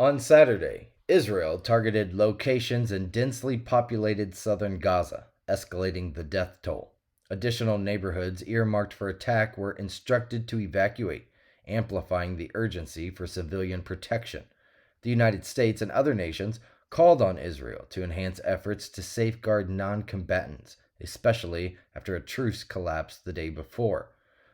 On Saturday, Israel targeted locations in densely populated southern Gaza, escalating the death toll. Additional neighborhoods earmarked for attack were instructed to evacuate, amplifying the urgency for civilian protection. The United States and other nations called on Israel to enhance efforts to safeguard non combatants, especially after a truce collapsed the day before.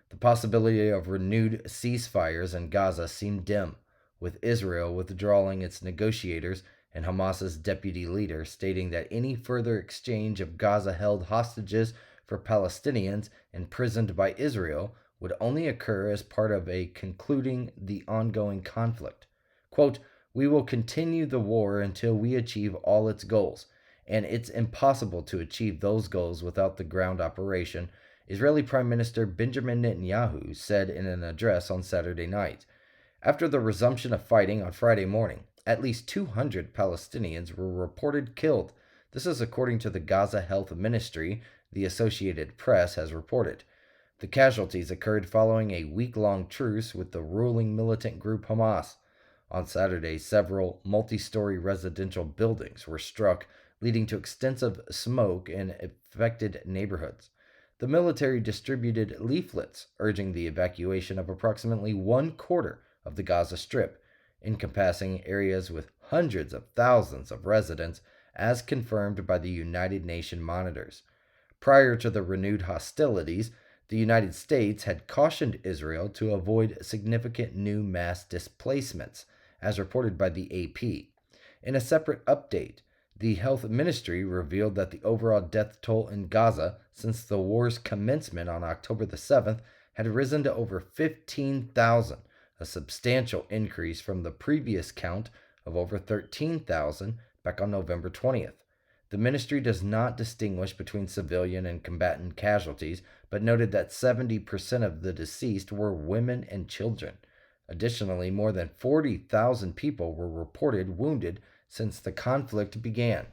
The possibility of renewed ceasefires in Gaza seemed dim, with Israel withdrawing its negotiators and Hamas's deputy leader stating that any further exchange of Gaza-held hostages for Palestinians imprisoned by Israel would only occur as part of a concluding the ongoing conflict. Quote, "We will continue the war until we achieve all its goals, and it's impossible to achieve those goals without the ground operation," Israeli Prime Minister Benjamin Netanyahu said in an address on Saturday night. After the resumption of fighting on Friday morning, at least 200 Palestinians were reported killed. This is according to the Gaza-held ministry, the Associated Press has reported. The casualties occurred following a week-long truce with the ruling militant group Hamas. On Saturday, several multi-story residential buildings were struck, leading to extensive smoke in affected neighborhoods. The military distributed leaflets urging the evacuation of approximately one quarter of the Gaza Strip, encompassing areas with hundreds of thousands of residents, as confirmed by the United Nations monitors. Prior to the renewed hostilities, the United States had cautioned Israel to avoid significant new mass displacements, as reported by the AP. In a separate update, the health ministry revealed that the overall death toll in Gaza since the war's commencement on October the 7th had risen to over 15,000, a substantial increase from the previous count of over 13,000 back on November 20th. The ministry does not distinguish between civilian and combatant casualties, but noted that 70% of the deceased were women and children. Additionally, more than 40,000 people were reported wounded since the conflict began.